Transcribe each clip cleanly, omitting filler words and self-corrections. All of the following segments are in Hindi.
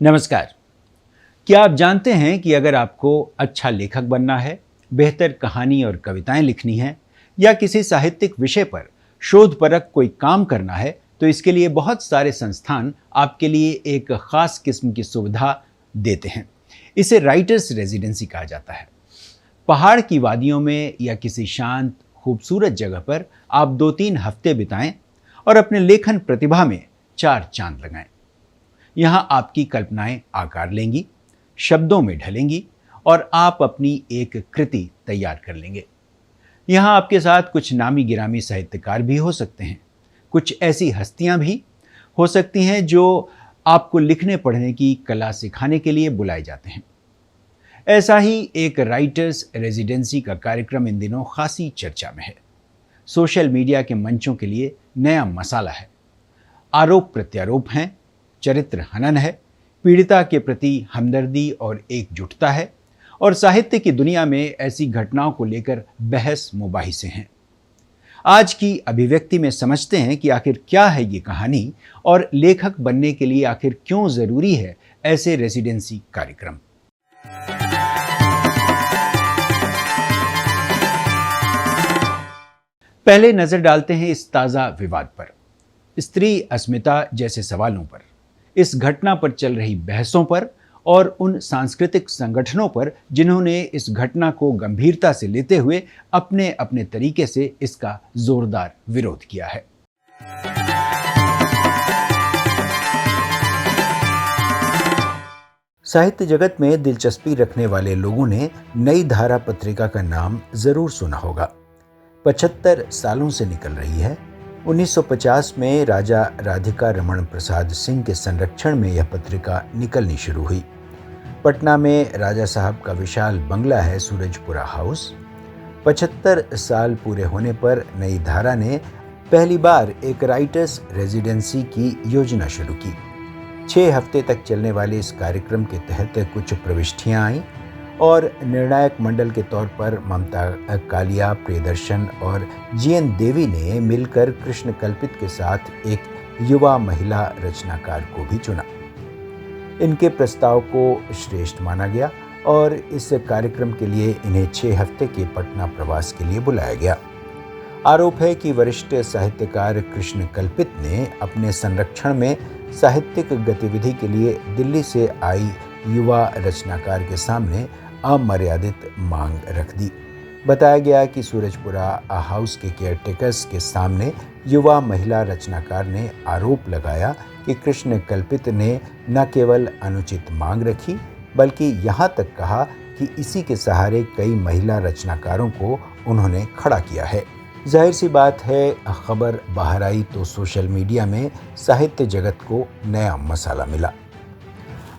नमस्कार। क्या आप जानते हैं कि अगर आपको अच्छा लेखक बनना है, बेहतर कहानी और कविताएं लिखनी है या किसी साहित्यिक विषय पर शोधपरक कोई काम करना है, तो इसके लिए बहुत सारे संस्थान आपके लिए एक खास किस्म की सुविधा देते हैं। इसे राइटर्स रेजिडेंसी कहा जाता है। पहाड़ की वादियों में या किसी शांत खूबसूरत जगह पर आप 2-3 हफ्ते बिताएं और अपने लेखन प्रतिभा में 4 चांद लगाएं। यहाँ आपकी कल्पनाएं आकार लेंगी, शब्दों में ढलेंगी और आप अपनी एक कृति तैयार कर लेंगे। यहाँ आपके साथ कुछ नामी गिरामी साहित्यकार भी हो सकते हैं, कुछ ऐसी हस्तियां भी हो सकती हैं जो आपको लिखने पढ़ने की कला सिखाने के लिए बुलाए जाते हैं। ऐसा ही एक राइटर्स रेजिडेंसी का कार्यक्रम इन दिनों खासी चर्चा में है। सोशल मीडिया के मंचों के लिए नया मसाला है। आरोप प्रत्यारोप हैं, चरित्र हनन है, पीड़िता के प्रति हमदर्दी और एकजुटता है, और साहित्य की दुनिया में ऐसी घटनाओं को लेकर बहस मुबाहिसे हैं। आज की अभिव्यक्ति में समझते हैं कि आखिर क्या है ये कहानी और लेखक बनने के लिए आखिर क्यों जरूरी है ऐसे रेजिडेंसी कार्यक्रम। पहले नजर डालते हैं इस ताजा विवाद पर, स्त्री अस्मिता जैसे सवालों पर, इस घटना पर चल रही बहसों पर और उन सांस्कृतिक संगठनों पर जिन्होंने इस घटना को गंभीरता से लेते हुए अपने अपने तरीके से इसका जोरदार विरोध किया है। साहित्य जगत में दिलचस्पी रखने वाले लोगों ने नई धारा पत्रिका का नाम जरूर सुना होगा। 75 सालों से निकल रही है। 1950 में राजा राधिका रमण प्रसाद सिंह के संरक्षण में यह पत्रिका निकलनी शुरू हुई। पटना में राजा साहब का विशाल बंगला है सूरजपुरा हाउस। 75 साल पूरे होने पर नई धारा ने पहली बार एक राइटर्स रेजिडेंसी की योजना शुरू की। 6 हफ्ते तक चलने वाले इस कार्यक्रम के तहत कुछ प्रविष्टियां आईं और निर्णायक मंडल के तौर पर ममता कालिया, प्रियदर्शन और जीएन देवी ने मिलकर कृष्ण कल्पित के साथ एक युवा महिला रचनाकार को भी चुना। इनके प्रस्ताव को श्रेष्ठ माना गया और इस कार्यक्रम के लिए इन्हें 6 हफ्ते के पटना प्रवास के लिए बुलाया गया। आरोप है कि वरिष्ठ साहित्यकार कृष्ण कल्पित ने अपने संरक्षण में साहित्यिक गतिविधि के लिए दिल्ली से आई युवा रचनाकार के सामने अमर्यादित मांग रख दी। बताया गया कि सूरजपुरा हाउस के केयरटेकर्स के सामने युवा महिला रचनाकार ने आरोप लगाया कि कृष्ण कल्पित ने न केवल अनुचित मांग रखी बल्कि यहाँ तक कहा कि इसी के सहारे कई महिला रचनाकारों को उन्होंने खड़ा किया है। जाहिर सी बात है, खबर बाहर आई तो सोशल मीडिया में साहित्य जगत को नया मसाला मिला।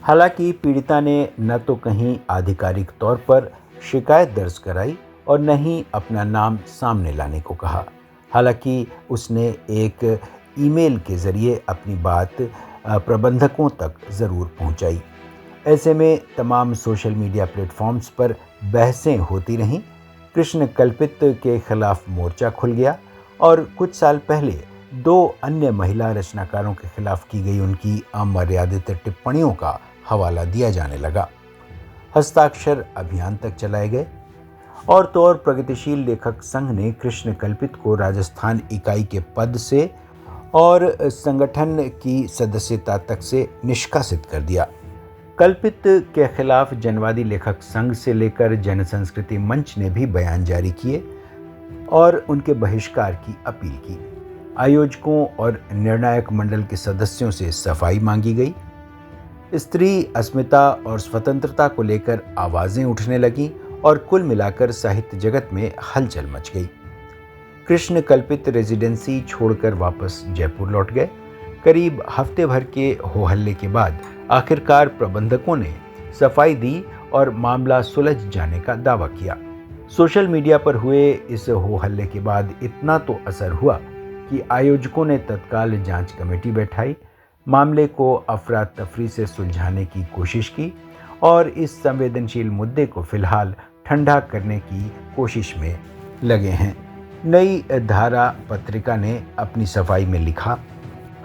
हालांकि पीड़िता ने न तो कहीं आधिकारिक तौर पर शिकायत दर्ज कराई और न ही अपना नाम सामने लाने को कहा। हालांकि उसने एक ईमेल के जरिए अपनी बात प्रबंधकों तक ज़रूर पहुंचाई। ऐसे में तमाम सोशल मीडिया प्लेटफॉर्म्स पर बहसें होती रहीं। कृष्ण कल्पित के खिलाफ मोर्चा खुल गया और कुछ साल पहले 2 अन्य महिला रचनाकारों के खिलाफ की गई उनकी अमर्यादित टिप्पणियों का हवाला दिया जाने लगा। हस्ताक्षर अभियान तक चलाए गए और तो और प्रगतिशील लेखक संघ ने कृष्ण कल्पित को राजस्थान इकाई के पद से और संगठन की सदस्यता तक से निष्कासित कर दिया। कल्पित के खिलाफ जनवादी लेखक संघ से लेकर जन संस्कृति मंच ने भी बयान जारी किए और उनके बहिष्कार की अपील की। आयोजकों और निर्णायक मंडल के सदस्यों से सफाई मांगी गई। स्त्री अस्मिता और स्वतंत्रता को लेकर आवाजें उठने लगीं और कुल मिलाकर साहित्य जगत में हलचल मच गई। कृष्ण कल्पित रेजिडेंसी छोड़कर वापस जयपुर लौट गए। करीब हफ्ते भर के हो हल्ले के बाद आखिरकार प्रबंधकों ने सफाई दी और मामला सुलझ जाने का दावा किया। सोशल मीडिया पर हुए इस हो हल्ले के बाद इतना तो असर हुआ कि आयोजकों ने तत्काल जांच कमेटी बैठाई, मामले को अफरा तफरी से सुलझाने की कोशिश की और इस संवेदनशील मुद्दे को फिलहाल ठंडा करने की कोशिश में लगे हैं। नई धारा पत्रिका ने अपनी सफाई में लिखा,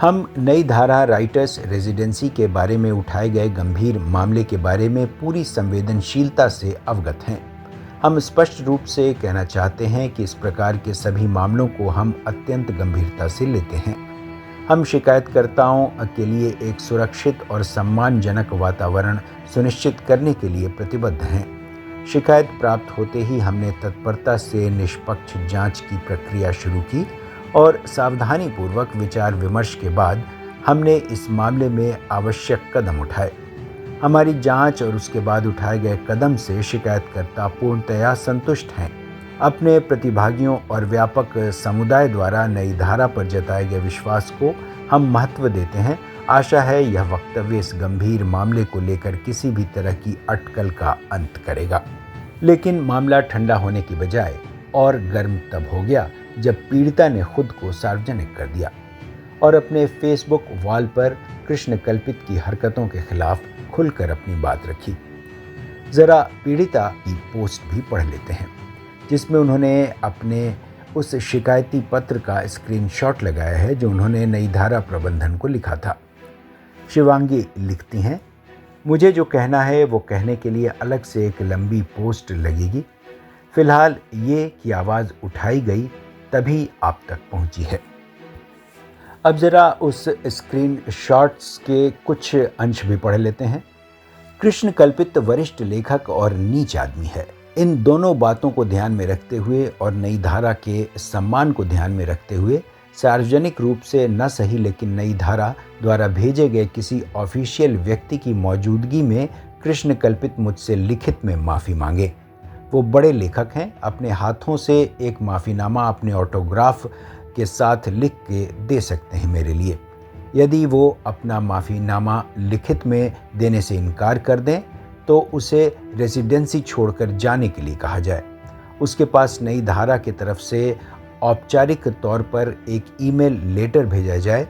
हम नई धारा राइटर्स रेजिडेंसी के बारे में उठाए गए गंभीर मामले के बारे में पूरी संवेदनशीलता से अवगत हैं। हम स्पष्ट रूप से कहना चाहते हैं कि इस प्रकार के सभी मामलों को हम अत्यंत गंभीरता से लेते हैं। हम शिकायतकर्ताओं के लिए एक सुरक्षित और सम्मानजनक वातावरण सुनिश्चित करने के लिए प्रतिबद्ध हैं। शिकायत प्राप्त होते ही हमने तत्परता से निष्पक्ष जांच की प्रक्रिया शुरू की और सावधानीपूर्वक विचार विमर्श के बाद हमने इस मामले में आवश्यक कदम उठाए। हमारी जांच और उसके बाद उठाए गए कदम से शिकायतकर्ता पूर्णतया संतुष्ट हैं। अपने प्रतिभागियों और व्यापक समुदाय द्वारा नई धारा पर जताए गए विश्वास को हम महत्व देते हैं। आशा है यह वक्तव्य इस गंभीर मामले को लेकर किसी भी तरह की अटकल का अंत करेगा। लेकिन मामला ठंडा होने की बजाय और गर्म तब हो गया जब पीड़िता ने खुद को सार्वजनिक कर दिया और अपने फेसबुक वॉल पर कृष्ण कल्पित की हरकतों के खिलाफ खुलकर अपनी बात रखी। जरा पीड़िता की पोस्ट भी पढ़ लेते हैं, जिसमें उन्होंने अपने उस शिकायती पत्र का स्क्रीनशॉट लगाया है जो उन्होंने नई धारा प्रबंधन को लिखा था। शिवांगी लिखती हैं, मुझे जो कहना है वो कहने के लिए अलग से एक लंबी पोस्ट लगेगी। फिलहाल ये कि आवाज़ उठाई गई तभी आप तक पहुंची है। अब ज़रा उस स्क्रीनशॉट्स के कुछ अंश भी पढ़ लेते हैं। कृष्ण कल्पित वरिष्ठ लेखक और नीच आदमी है। इन दोनों बातों को ध्यान में रखते हुए और नई धारा के सम्मान को ध्यान में रखते हुए सार्वजनिक रूप से न सही लेकिन नई धारा द्वारा भेजे गए किसी ऑफिशियल व्यक्ति की मौजूदगी में कृष्ण कल्पित मुझसे लिखित में माफ़ी मांगे। वो बड़े लेखक हैं, अपने हाथों से एक माफ़ीनामा अपने ऑटोग्राफ के साथ लिख के दे सकते हैं मेरे लिए। यदि वो अपना माफ़ीनामा लिखित में देने से इनकार कर दें तो उसे रेजिडेंसी छोड़कर जाने के लिए कहा जाए। उसके पास नई धारा की तरफ से औपचारिक तौर पर एक ईमेल लेटर भेजा जाए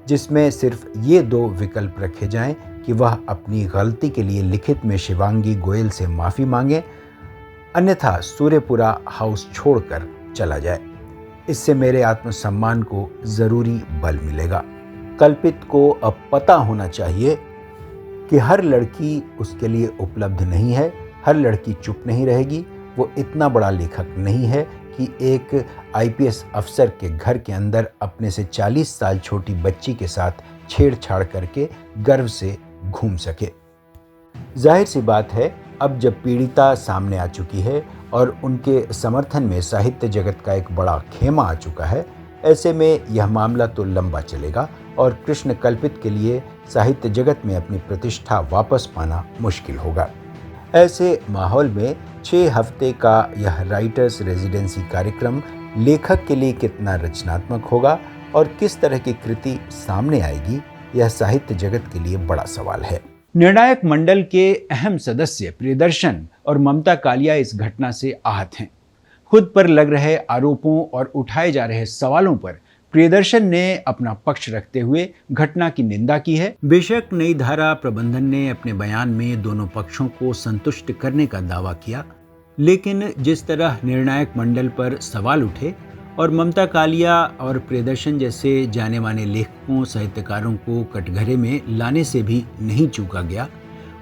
जिसमें सिर्फ ये दो विकल्प रखे जाएं कि वह अपनी गलती के लिए लिखित में शिवांगी गोयल से माफ़ी मांगे, अन्यथा सूर्यपुरा हाउस छोड़कर चला जाए। इससे मेरे आत्मसम्मान को ज़रूरी बल मिलेगा। कल्पित को अब पता होना चाहिए कि हर लड़की उसके लिए उपलब्ध नहीं है, हर लड़की चुप नहीं रहेगी। वो इतना बड़ा लेखक नहीं है कि एक आईपीएस अफसर के घर के अंदर अपने से 40 साल छोटी बच्ची के साथ छेड़छाड़ करके गर्व से घूम सके। जाहिर सी बात है, अब जब पीड़िता सामने आ चुकी है और उनके समर्थन में साहित्य जगत का एक बड़ा खेमा आ चुका है, ऐसे में यह मामला तो लंबा चलेगा और कृष्ण कल्पित के लिए साहित्य जगत में अपनी प्रतिष्ठा वापस पाना मुश्किल होगा। ऐसे माहौल में 6 हफ्ते का यह राइटर्स रेजिडेंसी कार्यक्रम लेखक के लिए कितना रचनात्मक होगा और किस तरह की कृति सामने आएगी, यह साहित्य जगत के लिए बड़ा सवाल है। निर्णायक मंडल के अहम सदस्य प्रियदर्शन और ममता कालिया इस घटना से आहत हैं। खुद पर लग रहे आरोपों और उठाए जा रहे सवालों पर प्रियदर्शन ने अपना पक्ष रखते हुए घटना की निंदा की है। बेशक नई धारा प्रबंधन ने अपने बयान में दोनों पक्षों को संतुष्ट करने का दावा किया, लेकिन जिस तरह निर्णायक मंडल पर सवाल उठे और ममता कालिया और प्रियदर्शन जैसे जाने माने लेखकों साहित्यकारों को कटघरे में लाने से भी नहीं चूका गया,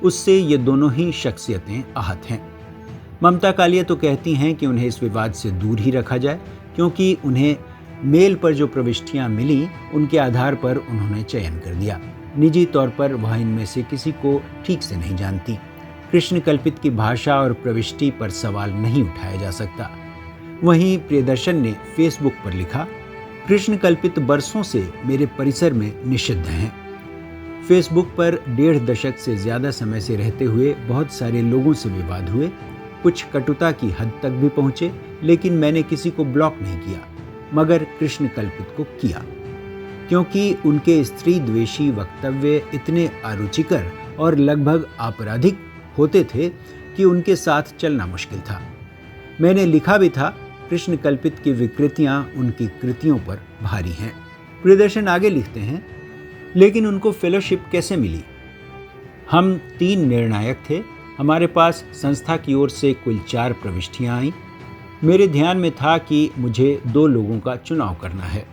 उससे ये दोनों ही शख्सियतें आहत हैं। ममता कालिया तो कहती हैं कि उन्हें इस विवाद से दूर ही रखा जाए, क्योंकि उन्हें मेल पर जो प्रविष्टियां मिली उनके आधार पर उन्होंने चयन कर दिया। निजी तौर पर वह इनमें से किसी को ठीक से नहीं जानती। कृष्ण कल्पित की भाषा और प्रविष्टि पर सवाल नहीं उठाया जा सकता। वहीं प्रियदर्शन ने फेसबुक पर लिखा, कृष्ण कल्पित बरसों से मेरे परिसर में निषिद्ध हैं। फेसबुक पर 1.5 दशक से ज्यादा समय से रहते हुए बहुत सारे लोगों से विवाद हुए, कुछ कटुता की हद तक भी पहुंचे, लेकिन मैंने किसी को ब्लॉक नहीं किया, मगर कृष्ण कल्पित को किया, क्योंकि उनके स्त्री द्वेषी वक्तव्य इतने अरुचिकर और लगभग आपराधिक होते थे कि उनके साथ चलना मुश्किल था। मैंने लिखा भी था, कृष्ण कल्पित की विकृतियां उनकी कृतियों पर भारी हैं। प्रियदर्शन आगे लिखते हैं, लेकिन उनको फेलोशिप कैसे मिली? हम 3 निर्णायक थे, हमारे पास संस्था की ओर से कुल 4 प्रविष्टियां आईं। मेरे ध्यान में था कि मुझे 2 लोगों का चुनाव करना है।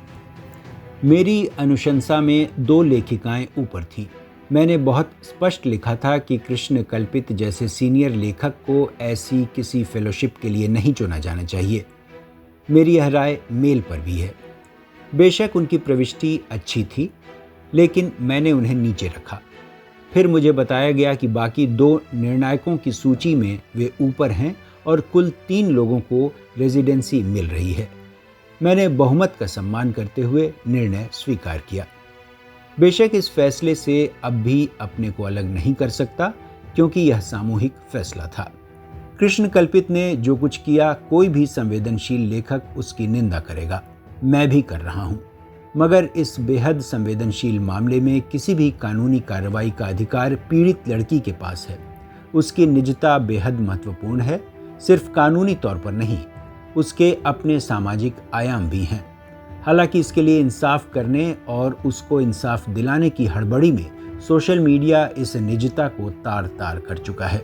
मेरी अनुशंसा में 2 लेखिकाएं ऊपर थीं। मैंने बहुत स्पष्ट लिखा था कि कृष्ण कल्पित जैसे सीनियर लेखक को ऐसी किसी फेलोशिप के लिए नहीं चुना जाना चाहिए। मेरी यह राय मेल पर भी है। बेशक उनकी प्रविष्टि अच्छी थी, लेकिन मैंने उन्हें नीचे रखा। फिर मुझे बताया गया कि बाकी 2 निर्णायकों की सूची में वे ऊपर हैं और कुल 3 लोगों को रेजिडेंसी मिल रही है। मैंने बहुमत का सम्मान करते हुए निर्णय स्वीकार किया। बेशक इस फैसले से अब भी अपने को अलग नहीं कर सकता, क्योंकि यह सामूहिक फैसला था। कृष्ण कल्पित ने जो कुछ किया, कोई भी संवेदनशील लेखक उसकी निंदा करेगा। मैं भी कर रहा हूं। मगर इस बेहद संवेदनशील मामले में किसी भी कानूनी कार्रवाई का अधिकार पीड़ित लड़की के पास है। उसकी निजता बेहद महत्वपूर्ण है, सिर्फ कानूनी तौर पर नहीं, उसके अपने सामाजिक आयाम भी हैं। हालांकि इसके लिए इंसाफ करने और उसको इंसाफ दिलाने की हड़बड़ी में सोशल मीडिया इस निजता को तार-तार कर चुका है।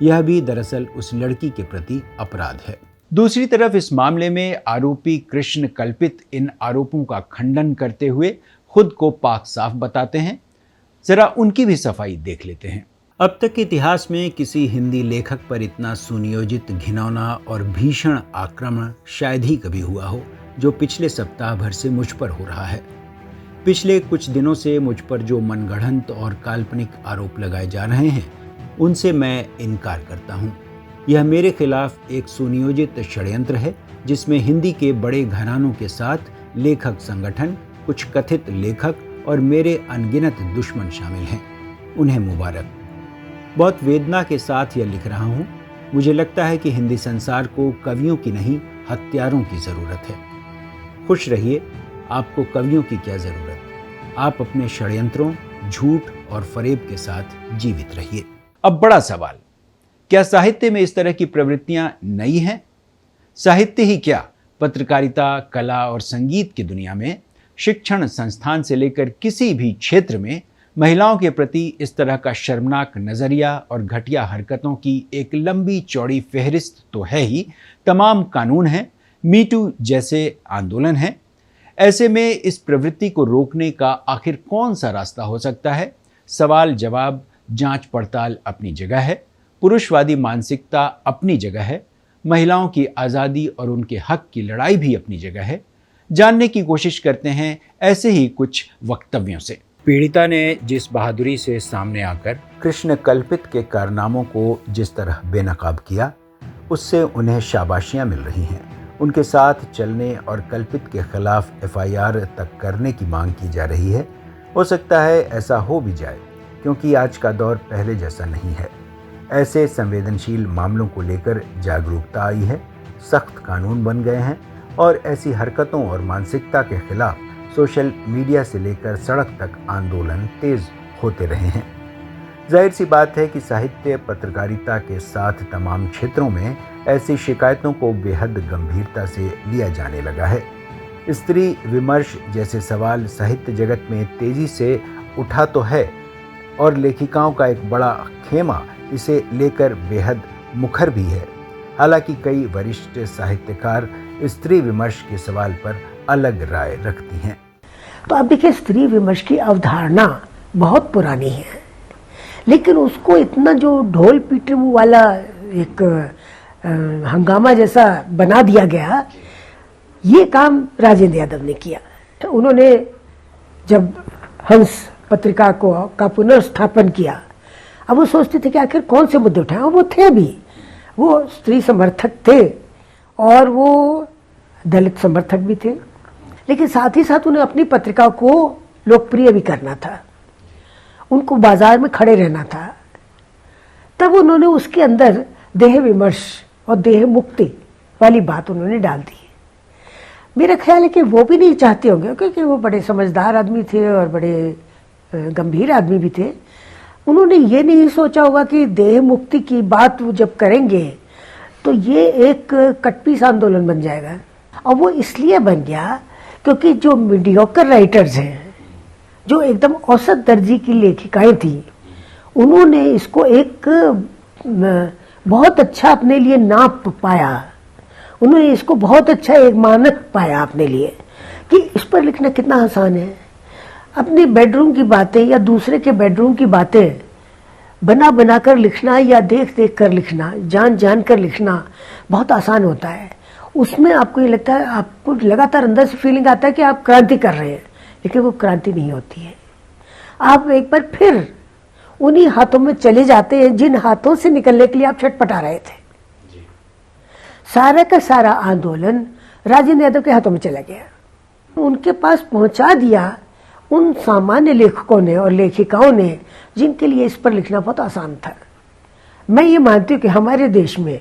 यह भी दरअसल उस लड़की के प्रति अपराध है। दूसरी तरफ इस मामले में आरोपी कृष्ण कल्पित इन आरोपों का खंडन करते हुए खुद को पाक साफ बताते हैं। जरा उनकी भी सफाई देख लेते हैं। अब तक के इतिहास में किसी हिंदी लेखक पर इतना सुनियोजित, घिनौना और भीषण आक्रमण शायद ही कभी हुआ हो, जो पिछले सप्ताह भर से मुझ पर हो रहा है। पिछले कुछ दिनों से मुझ पर जो मनगढ़ंत और काल्पनिक आरोप लगाए जा रहे हैं, उनसे मैं इनकार करता हूं। यह मेरे खिलाफ एक सुनियोजित षड्यंत्र है, जिसमें हिंदी के बड़े घरानों के साथ लेखक संगठन, कुछ कथित लेखक और मेरे अनगिनत दुश्मन शामिल हैं। उन्हें मुबारक। बहुत वेदना के साथ यह लिख रहा हूं। मुझे लगता है कि हिंदी संसार को कवियों की नहीं, हत्यारों की जरूरत है। खुश रहिए, आपको कवियों की क्या जरूरत। आप अपने षड्यंत्रों, झूठ और फरेब के साथ जीवित रहिए। अब बड़ा सवाल, क्या साहित्य में इस तरह की प्रवृत्तियां नई हैं? साहित्य ही क्या, पत्रकारिता, कला और संगीत की दुनिया में, शिक्षण संस्थान से लेकर किसी भी क्षेत्र में महिलाओं के प्रति इस तरह का शर्मनाक नजरिया और घटिया हरकतों की एक लंबी चौड़ी फहरिस्त तो है ही। तमाम कानून हैं, मी टू जैसे आंदोलन हैं। ऐसे में इस प्रवृत्ति को रोकने का आखिर कौन सा रास्ता हो सकता है? सवाल जवाब, जांच पड़ताल अपनी जगह है, पुरुषवादी मानसिकता अपनी जगह है, महिलाओं की आज़ादी और उनके हक की लड़ाई भी अपनी जगह है। जानने की कोशिश करते हैं ऐसे ही कुछ वक्तव्यों से। पीड़िता ने जिस बहादुरी से सामने आकर कृष्ण कल्पित के कारनामों को जिस तरह बेनकाब किया, उससे उन्हें शाबाशियां मिल रही हैं। उनके साथ चलने और कल्पित के खिलाफ एफआईआर तक करने की मांग की जा रही है। हो सकता है ऐसा हो भी जाए, क्योंकि आज का दौर पहले जैसा नहीं है। ऐसे संवेदनशील मामलों को लेकर जागरूकता आई है, सख्त कानून बन गए हैं और ऐसी हरकतों और मानसिकता के खिलाफ सोशल मीडिया से लेकर सड़क तक आंदोलन तेज होते रहे हैं। जाहिर सी बात है कि साहित्य, पत्रकारिता के साथ तमाम क्षेत्रों में ऐसी शिकायतों को बेहद गंभीरता से लिया जाने लगा है। स्त्री विमर्श जैसे सवाल साहित्य जगत में तेजी से उठा तो है, और लेखिकाओं का एक बड़ा खेमा इसे लेकर बेहद मुखर भी है। हालांकि कई वरिष्ठ साहित्यकार स्त्री विमर्श के सवाल पर अलग राय रखती हैं। तो अब देखिए, स्त्री विमर्श की अवधारणा बहुत पुरानी है, लेकिन उसको इतना जो ढोल पीटू वाला एक हंगामा जैसा बना दिया गया, ये काम राजेंद्र यादव ने किया। तो उन्होंने जब हंस पत्रिका का पुनर्स्थापन किया, अब वो सोचते थे कि आखिर कौन से मुद्दे उठाए, और वो थे भी, वो स्त्री समर्थक थे और वो दलित समर्थक भी थे, लेकिन साथ ही साथ उन्हें अपनी पत्रिका को लोकप्रिय भी करना था, उनको बाजार में खड़े रहना था। तब उन्होंने उसके अंदर देह विमर्श और देह मुक्ति वाली बात उन्होंने डाल दी। मेरा ख्याल है कि वो भी नहीं चाहते होंगे, क्योंकि वो बड़े समझदार आदमी थे और बड़े गंभीर आदमी भी थे। उन्होंने ये नहीं सोचा होगा कि देह मुक्ति की बात वो जब करेंगे तो ये एक कटपीस आंदोलन बन जाएगा। और वो इसलिए बन गया क्योंकि जो मीडियोकर राइटर्स हैं, जो एकदम औसत दर्जे की लेखिकाएं थी, उन्होंने इसको एक बहुत अच्छा अपने लिए नाप पाया। उन्होंने इसको बहुत अच्छा एक मानक पाया अपने लिए कि इस पर लिखना कितना आसान है। अपनी बेडरूम की बातें या दूसरे के बेडरूम की बातें बना बना कर लिखना या देख देख कर लिखना, जान जान कर लिखना बहुत आसान होता है। उसमें आपको ये लगता है, आपको लगातार अंदर से फीलिंग आता है कि आप क्रांति कर रहे हैं, लेकिन वो क्रांति नहीं होती है। आप एक बार फिर उन्हीं हाथों में चले जाते हैं जिन हाथों से निकलने के लिए आप छटपटा रहे थे। सारा का सारा आंदोलन राजेंद्र यादव के हाथों में चला गया, उनके पास पहुंचा दिया उन सामान्य लेखकों ने और लेखिकाओं ने जिनके लिए इस पर लिखना बहुत आसान था। मैं ये मानती हूँ कि हमारे देश में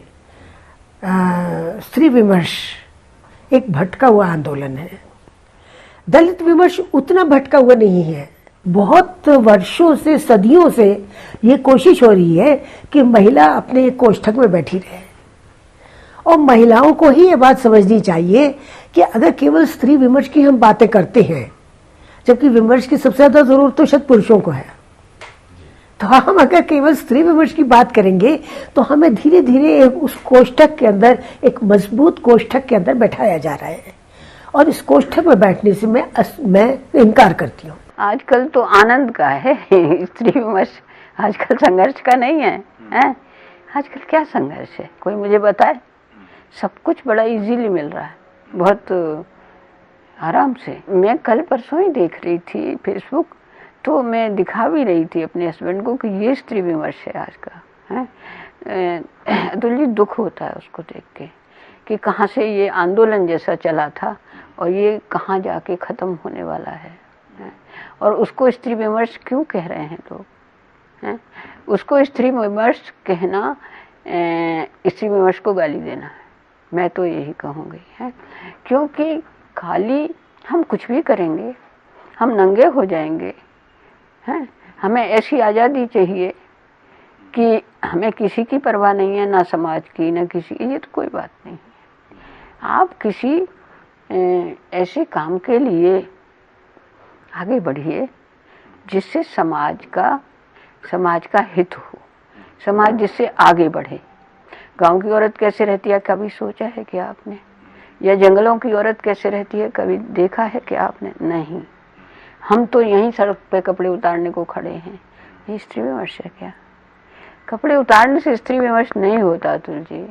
स्त्री विमर्श एक भटका हुआ आंदोलन है। दलित विमर्श उतना भटका हुआ नहीं है। बहुत वर्षों से, सदियों से ये कोशिश हो रही है कि महिला अपने एक कोष्ठक में बैठी रहे, और महिलाओं को ही ये बात समझनी चाहिए कि अगर केवल स्त्री विमर्श की हम बातें करते हैं, जबकि विमर्श की सबसे ज्यादा जरूरत तो शायद पुरुषों को है, तो हम अगर केवल स्त्री विमर्श की बात करेंगे तो हमें धीरे धीरे उस कोष्ठक के अंदर, एक मजबूत कोष्ठक के अंदर बैठाया जा रहा है, और इस कोष्ठक में बैठने से मैं इनकार करती हूँ। आजकल तो आनंद का है स्त्री विमर्श, आजकल संघर्ष का नहीं है, हैं? आजकल क्या संघर्ष है, कोई मुझे बताए? सब कुछ बड़ा इजीली मिल रहा है, बहुत आराम से। मैं कल परसों ही देख रही थी फेसबुक, तो मैं दिखा भी रही थी अपने हस्बैंड को कि ये स्त्री विमर्श है आज का, है। अतुल जी, दुख होता है उसको देख के कि कहाँ से ये आंदोलन जैसा चला था और ये कहाँ जाके ख़त्म होने वाला है। और उसको स्त्री विमर्श क्यों कह रहे हैं लोग, हैं? उसको स्त्री विमर्श कहना स्त्री विमर्श को गाली देना है, मैं तो यही कहूँगी, है। क्योंकि खाली हम कुछ भी करेंगे, हम नंगे हो जाएंगे, हैं। हमें ऐसी आज़ादी चाहिए कि हमें किसी की परवाह नहीं है, ना समाज की, ना किसी की, ये तो कोई बात नहीं है। आप किसी ऐसे काम के लिए आगे बढ़िए जिससे समाज का हित हो, समाज जिससे आगे बढ़े। गांव की औरत कैसे रहती है कभी सोचा है क्या आपने? या जंगलों की औरत कैसे रहती है कभी देखा है क्या आपने? नहीं। हम तो यहीं सड़क पे कपड़े उतारने को खड़े हैं, ये स्त्री विमर्श है क्या? कपड़े उतारने से स्त्री विमर्श नहीं होता अतुल जी,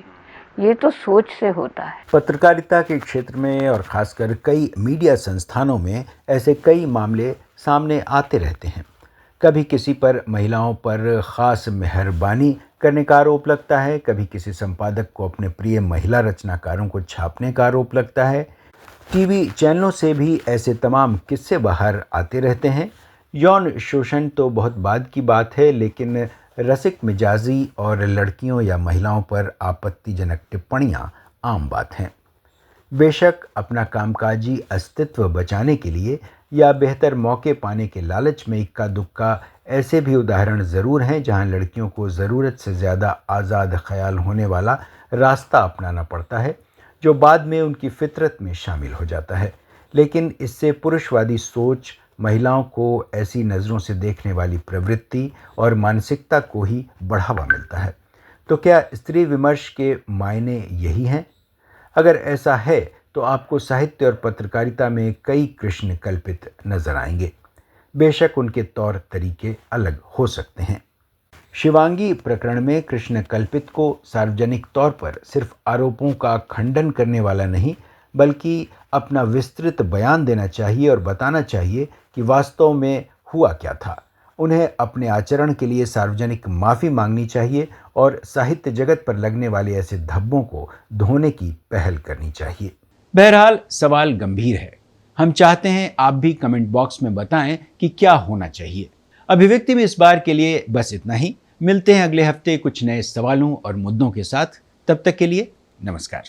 ये तो सोच से होता है। पत्रकारिता के क्षेत्र में और खासकर कई मीडिया संस्थानों में ऐसे कई मामले सामने आते रहते हैं। कभी किसी पर महिलाओं पर ख़ास मेहरबानी करने का आरोप लगता है, कभी किसी संपादक को अपने प्रिय महिला रचनाकारों को छापने का आरोप लगता है। टीवी चैनलों से भी ऐसे तमाम किस्से बाहर आते रहते हैं। यौन शोषण तो बहुत बाद की बात है, लेकिन रसिक मिजाजी और लड़कियों या महिलाओं पर आपत्तिजनक टिप्पणियां आम बात हैं। बेशक अपना कामकाजी अस्तित्व बचाने के लिए या बेहतर मौके पाने के लालच में इक्का दुक्का ऐसे भी उदाहरण ज़रूर हैं जहां लड़कियों को ज़रूरत से ज़्यादा आज़ाद ख्याल होने वाला रास्ता अपनाना पड़ता है, जो बाद में उनकी फितरत में शामिल हो जाता है। लेकिन इससे पुरुषवादी सोच, महिलाओं को ऐसी नज़रों से देखने वाली प्रवृत्ति और मानसिकता को ही बढ़ावा मिलता है। तो क्या स्त्री विमर्श के मायने यही हैं? अगर ऐसा है तो आपको साहित्य और पत्रकारिता में कई कृष्ण कल्पित नजर आएंगे। बेशक उनके तौर तरीके अलग हो सकते हैं। शिवांगी प्रकरण में कृष्ण कल्पित को सार्वजनिक तौर पर सिर्फ आरोपों का खंडन करने वाला नहीं, बल्कि अपना विस्तृत बयान देना चाहिए और बताना चाहिए कि वास्तव में हुआ क्या था। उन्हें अपने आचरण के लिए सार्वजनिक माफ़ी मांगनी चाहिए और साहित्य जगत पर लगने वाले ऐसे धब्बों को धोने की पहल करनी चाहिए। बहरहाल सवाल गंभीर है। हम चाहते हैं आप भी कमेंट बॉक्स में बताएं कि क्या होना चाहिए। अभिव्यक्ति में इस बार के लिए बस इतना ही। मिलते हैं अगले हफ्ते कुछ नए सवालों और मुद्दों के साथ। तब तक के लिए नमस्कार।